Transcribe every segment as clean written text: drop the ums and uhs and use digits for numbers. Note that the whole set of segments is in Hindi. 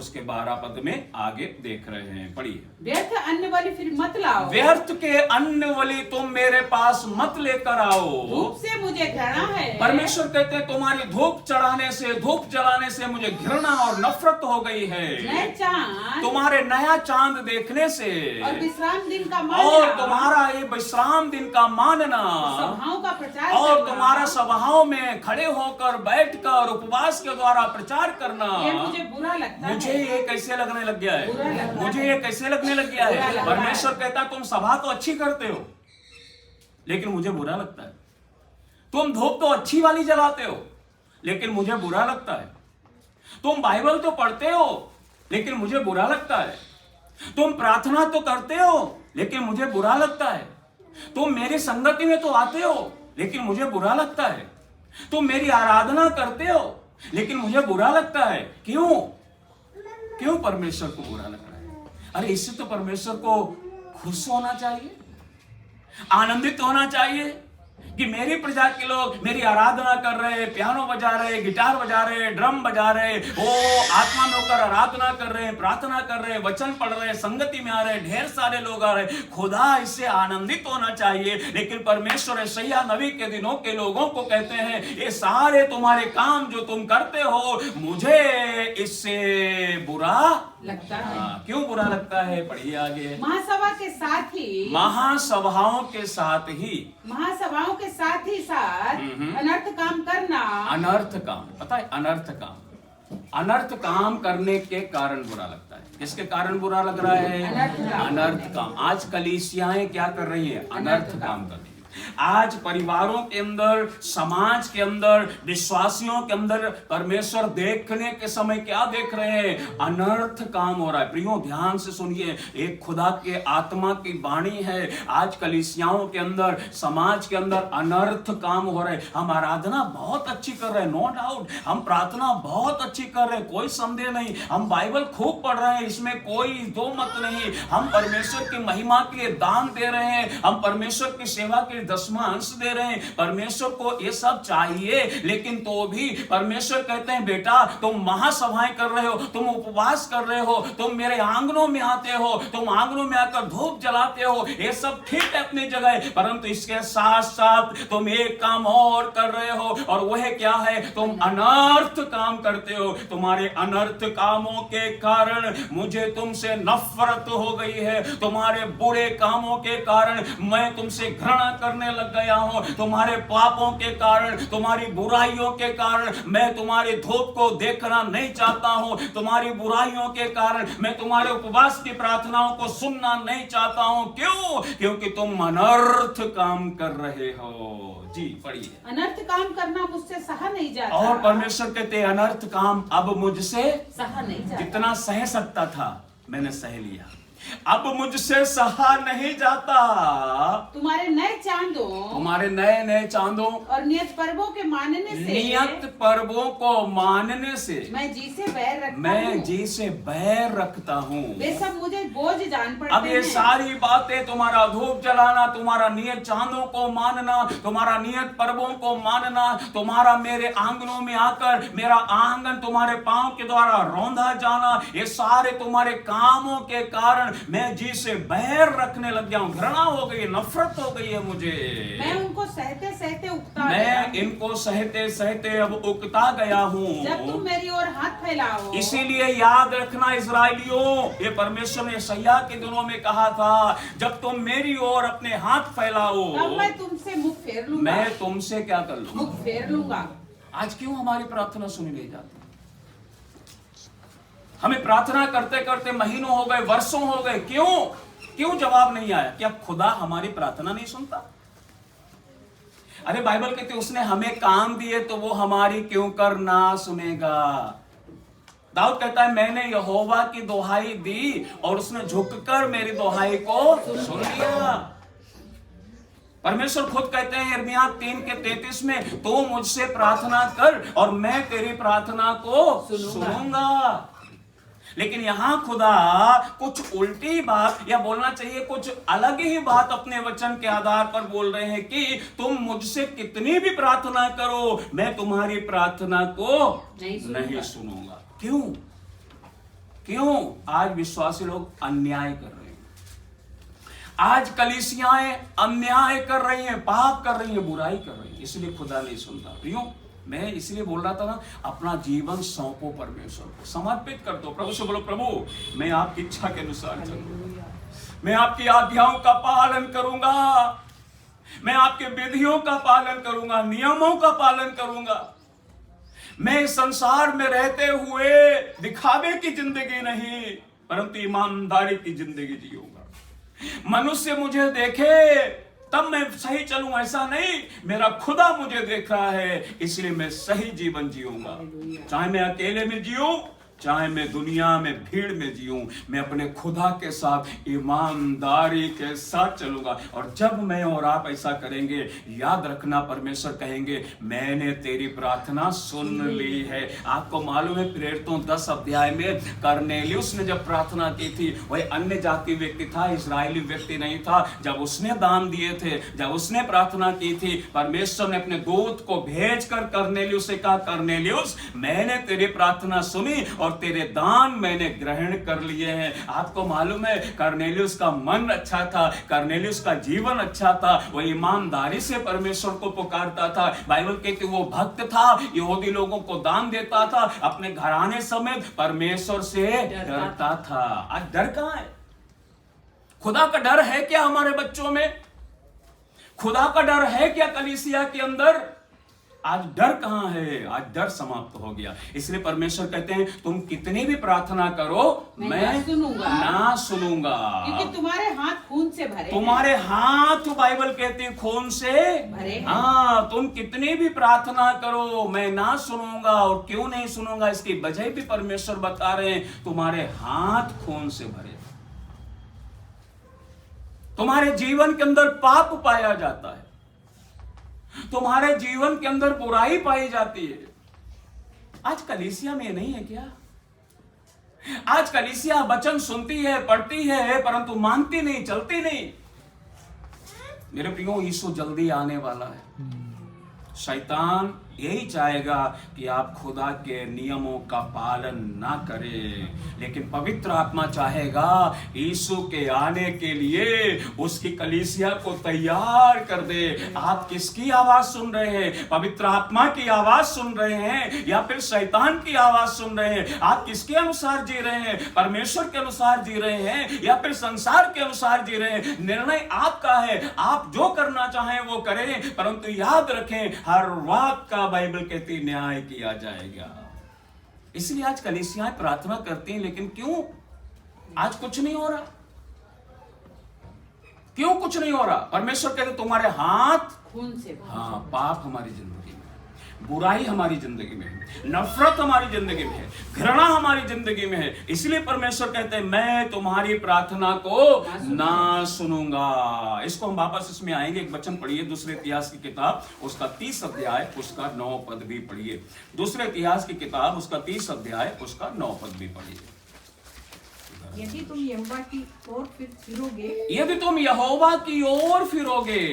उसके 12 पद में आगे देख रहे हैं, पढ़िए। व्यर्थ अन्न बलि फिर मत लाओ, व्यर्थ के अन्न बलि तुम मेरे पास मत लेकर आओ, धूप से मुझे घृणा है। परमेश्वर कहते हैं तुम्हारी धूप चढ़ाने से, धूप जलाने से मुझे घृणा और नफरत हो गई है। नए चांद तुम्हारे नया चांद देखने से और विश्राम दिन का और मानना, तुम्हारा ये विश्राम दिन का मानना सभाओं का प्रचार और करना, तुम्हारा सभाओं में खड़े होकर बैठकर उपवास के द्वारा प्रचार करना, ये मुझे बुरा लगता है। मुझे ये कैसे लगने लग गया बुरा है, लगता मुझे है। ये कैसे लगने लग गया बुरा है। लगता है। परमेश्वर कहता तुम सभा तो अच्छी करते हो लेकिन मुझे बुरा लगता है। तुम धूप तो अच्छी वाली जलाते हो लेकिन मुझे बुरा लगता है। तुम बाइबल तो पढ़ते हो लेकिन मुझे बुरा लगता है। तुम प्रार्थना तो करते हो लेकिन मुझे बुरा लगता है। तुम मेरी संगति में तो आते हो लेकिन मुझे बुरा लगता है। तुम मेरी आराधना करते हो लेकिन मुझे बुरा लगता है। क्यों परमेश्वर को बुरा लग रहा है? अरे इससे तो परमेश्वर को खुश होना चाहिए, आनंदित होना चाहिए कि मेरी प्रजा के लोग मेरी आराधना कर रहे, पियानो बजा रहे, गिटार बजा रहे, ड्रम बजा रहे, वो आत्मा में होकर आराधना कर रहे, प्रार्थना कर रहे, वचन पढ़ रहे, संगति में आ रहे, ढेर सारे लोग आ रहे। खुदा इससे आनंदित होना चाहिए। लेकिन परमेश्वर यशायाह नबी के दिनों के लोगों को कहते हैं ये सारे तुम्हारे काम जो तुम करते हो मुझे इससे बुरा लगता है। क्यों बुरा लगता है? पढ़िए आगे। महासभा के साथ ही, महासभाओं के साथ ही, महासभाओं के साथ ही साथ अनर्थ काम करना, अनर्थ काम, पता है अनर्थ काम, अनर्थ काम करने के कारण बुरा लगता है। किसके कारण बुरा लग रहा है? अनर्थ काम। आज कलीसियाएं क्या कर रही है? अनर्थ काम कर रही है। आज परिवारों के अंदर, समाज के अंदर, विश्वासियों के अंदर परमेश्वर देखने के समय क्या देख रहे हैं? अनर्थ काम हो रहा है। प्रियो ध्यान से सुनिए, एक खुदा के आत्मा की वाणी है। आज कलीसियाओं के अंदर, समाज के अंदर अनर्थ काम हो रहे हैं। हम आराधना बहुत अच्छी कर रहे हैं, नो डाउट, हम प्रार्थना बहुत अच्छी कर रहे हैं, कोई संदेह नहीं, हम बाइबल खूब पढ़ रहे हैं, इसमें कोई दो मत नहीं, हम परमेश्वर की महिमा के लिए दान दे रहे हैं, हम परमेश्वर की सेवा के दसवां अंश दे रहे हैं। परमेश्वर को ये सब चाहिए, लेकिन तो भी परमेश्वर कहते हैं बेटा तुम महासभाएं कर रहे हो, तुम उपवास कर रहे हो, तुम मेरे आंगनों में आते हो, तुम आंगनों में आकर धूप जलाते हो, ये सब ठीक है अपनी जगह, परंतु इसके साथ साथ तुम एक काम और कर रहे हो, और वह क्या है? तुम अनर्थ काम करते हो। तुम्हारे अनर्थ कामों के कारण मुझे तुमसे नफरत हो गई है। तुम्हारे बुरे कामों के कारण मैं तुमसे घृणा करने लग गया हूं। तुम्हारे पापों के कारण, तुम्हारी बुराइयों के कारण मैं तुम्हारी धूप को देखना नहीं चाहता हूं। तुम्हारी बुराइयों के कारण मैं तुम्हारे उपवास की प्रार्थनाओं को सुनना नहीं चाहता हूं। क्यों? क्योंकि तुम अनर्थ काम कर रहे हो। जी पढ़िए। अनर्थ काम करना मुझसे सहा नहीं जाता। और परमेश्वर कहते हैं अनर्थ काम अब मुझसे सहा नहीं जाता। जितना सह सकता था मैंने सह लिया, अब मुझसे सहा नहीं जाता। तुम्हारे नए चांदों, तुम्हारे नए नए चांदों और नियत पर्वों के मानने से, नियत पर्वों को मानने से मैं जी से बैर रखता मैं हूँ। जी से बैर रखता हूँ। वे सब मुझे बोझ जान पड़ते अब ये हैं। सारी बातें, तुम्हारा धूप जलाना, तुम्हारा नियत चांदों को मानना, तुम्हारा नियत पर्वों को मानना, तुम्हारा मेरे आंगनों में आकर मेरा आंगन तुम्हारे पांव के द्वारा रौंदा जाना, ये सारे तुम्हारे कामों के कारण मैं जी से बैर रखने लग गया हूं। घृणा हो गई, नफरत हो गई है मुझे। मैं उनको सहते सहते उकता मैं गया। इनको सहते सहते अब उकता गया हूं। जब तुम मेरी ओर हाथ फैलाओ, इसीलिए याद रखना इस्राएलियों, ये परमेश्वर ने यशायाह के दिनों में कहा था, जब तुम मेरी ओर अपने हाथ फैलाओ तब मैं तुमसे मुख फेर लूंगा। मैं तुमसे क्या कर लूंगा? मुख फेर लूंगा। आज क्यों हमारी प्रार्थना सुनी नहीं जाती? हमें प्रार्थना करते करते महीनों हो गए, वर्षों हो गए, क्यों जवाब नहीं आया? क्या खुदा हमारी प्रार्थना नहीं सुनता? अरे बाइबल कहती उसने हमें काम दिए तो वो हमारी क्यों कर ना सुनेगा? दाऊद कहता है मैंने यहोवा की दुहाई दी और उसने झुककर मेरी दुहाई को सुन लिया। परमेश्वर खुद कहते हैं यिर्मयाह 3:33 में, तू मुझसे प्रार्थना कर और मैं तेरी प्रार्थना को सुनूंगा। लेकिन यहां खुदा कुछ उल्टी बात, या बोलना चाहिए कुछ अलग ही बात अपने वचन के आधार पर बोल रहे हैं कि तुम मुझसे कितनी भी प्रार्थना करो मैं तुम्हारी प्रार्थना को नहीं सुनूंगा। क्यों? क्यों? आज विश्वासी लोग अन्याय कर रहे हैं, आज कलीसियाएं अन्याय कर रही हैं, पाप कर रही हैं, बुराई कर रही हैं, इसलिए खुदा नहीं सुनता। क्यों? मैं इसलिए बोल रहा था ना, अपना जीवन सौंपो परमेश्वर को, समर्पित कर दो। प्रभु से बोलो, प्रभु मैं आपकी इच्छा के अनुसार चलूंगा, मैं आपकी आज्ञाओं का पालन करूंगा, मैं आपके विधियों का पालन करूंगा, नियमों का पालन करूंगा। मैं इस संसार में रहते हुए दिखावे की जिंदगी नहीं, परंतु ईमानदारी की जिंदगी जीऊंगा। मनुष्य मुझे देखे तब मैं सही चलूं, ऐसा नहीं, मेरा खुदा मुझे देख रहा है, इसलिए मैं सही जीवन जीऊंगा। चाहे मैं अकेले में जीऊं, चाहे मैं दुनिया में भीड़ में जीऊं, मैं अपने खुदा के साथ ईमानदारी के साथ चलूंगा। और जब मैं और आप ऐसा करेंगे, याद रखना, परमेश्वर कहेंगे मैंने तेरी प्रार्थना सुन ली है। आपको मालूम है प्रेरितों 10 अध्याय में कर्नेलियुस ने जब प्रार्थना की थी, वह अन्य जाति व्यक्ति था, इस्राएली व्यक्ति नहीं था। जब उसने दान दिए थे, जब उसने प्रार्थना की थी, परमेश्वर ने अपने दूत को भेजकर कर्नेलियुस से कहा, कर्नेलियुस मैंने तेरी प्रार्थना सुनी और तेरे दान मैंने ग्रहण कर लिए हैं। आपको मालूम है कर्नेलियुस का मन अच्छा था, कर्नेलियुस का जीवन अच्छा था, वो ईमानदारी से परमेश्वर को पुकारता था। बाइबल कहती वो भक्त था, यहूदी लोगों को दान देता था, अपने घराने समेत परमेश्वर से डरता था। आज डर कहां है? खुदा का डर है क्या हमारे बच्चों में? खुदा का डर है क्या कलीसिया के अंदर? आज डर कहां है? आज डर समाप्त हो गया। इसलिए परमेश्वर कहते हैं तुम कितनी भी प्रार्थना करो, मैं ना सुनूंगा, क्योंकि तुम्हारे हाथ खून से भरे, तुम्हारे हाथ, बाइबल कहती है खून से भरे। हाँ, तुम कितनी भी प्रार्थना करो, मैं ना सुनूंगा। और क्यों नहीं सुनूंगा, इसकी वजह भी परमेश्वर बता रहे हैं, तुम्हारे हाथ खून से भरे, तुम्हारे जीवन के अंदर पाप पाया जाता है, तुम्हारे जीवन के अंदर बुराई पाई जाती है। आज कलीसिया में नहीं है क्या? आज कलीसिया वचन सुनती है, पढ़ती है, परंतु मानती नहीं, चलती नहीं। मेरे प्रियो, यीशु जल्दी आने वाला है। शैतान यही चाहेगा कि आप खुदा के नियमों का पालन ना करें, लेकिन पवित्र आत्मा चाहेगा यीशु के आने के लिए उसकी कलीसिया को तैयार कर दे। आप किसकी आवाज सुन रहे हैं? पवित्र आत्मा की आवाज सुन रहे हैं या फिर शैतान की आवाज सुन रहे हैं? आप किसके अनुसार जी रहे हैं? परमेश्वर के अनुसार जी रहे हैं या फिर संसार के अनुसार जी रहे हैं? निर्णय आपका है, आप जो करना चाहें वो करें, परंतु याद रखें हर बात का बाइबल कहती न्याय किया जाएगा। इसलिए आज कलीसियाएं प्रार्थना करती हैं, लेकिन क्यों आज कुछ नहीं हो रहा? क्यों कुछ नहीं हो रहा? परमेश्वर कहते तुम्हारे हाथ खून से भरे। हाँ, पाप हमारी जिंदगी में, बुराई हमारी जिंदगी में है, नफरत हमारी जिंदगी में है, घृणा हमारी जिंदगी में है। इसलिए परमेश्वर कहते हैं मैं तुम्हारी प्रार्थना को ना सुनूंगा। इसको हम वापस इसमें आएंगे। एक वचन पढ़िए, दूसरे इतिहास की किताब उसका 30 अध्याय उसका 9 पद भी पढ़िए। दूसरे इतिहास की किताब उसका 30 अध्याय उसका 9 पद भी पढ़िए। यदि तुम यहोवा की ओर फिरोगे, यदि तुम यहोवा की ओर फिरोगे,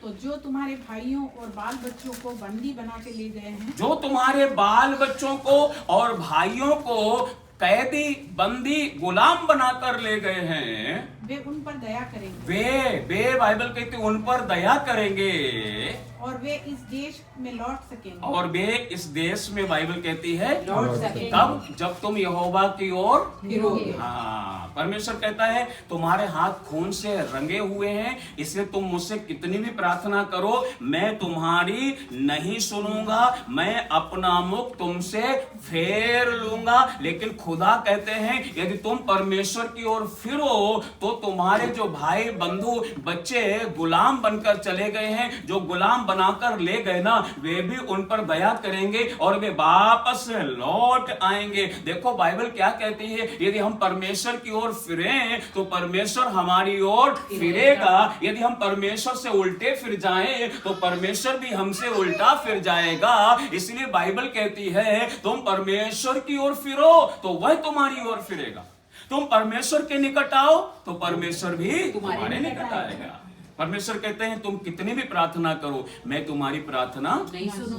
तो जो तुम्हारे भाइयों और बाल बच्चों को बंदी बना के ले गए हैं, जो तुम्हारे बाल बच्चों को और भाइयों को कैदी, बंदी, गुलाम बनाकर ले गए हैं, वे उन पर दया करेंगे। वे बाइबल कहती उन पर दया करेंगे और वे इस देश में लौट सकेंगे। और वे इस देश में बाइबल कहती है लौट सकेंगे। तब जब तुम यहोवा की ओर फिरोगे। हाँ, परमेश्वर कहता है तुम्हारे हाथ खून से रंगे हुए हैं, इसलिए तुम मुझसे कितनी भी प्रार्थना करो मैं तुम्हारी नहीं सुनूंगा, मैं अपना मुख तुमसे फेर लूंगा। लेकिन खुदा कहते हैं यदि तुम परमेश्वर की ओर फिरो तो तुम्हारे जो भाई बंधु बच्चे गुलाम बनकर चले गए हैं, जो गुलाम बनाकर ले गए ना, वे भी उन पर दया करेंगे और वे वापस लौट आएंगे। देखो बाइबल क्या कहती है, यदि हम परमेश्वर की ओर फिरें तो परमेश्वर हमारी ओर फिरेगा। यदि हम परमेश्वर से उल्टे फिर जाएं तो परमेश्वर भी हमसे उल्टा फिर जाएगा। इसलिए बाइबल कहती है तुम परमेश्वर की ओर फिरो तो वह तुम्हारी ओर फिरेगा, तुम परमेश्वर के निकट आओ तो परमेश्वर भी तुम्हारे निकट आएगा। परमेश्वर कहते हैं तुम कितनी भी प्रार्थना करो मैं तुम्हारी प्रार्थना नहीं सुनूंगा।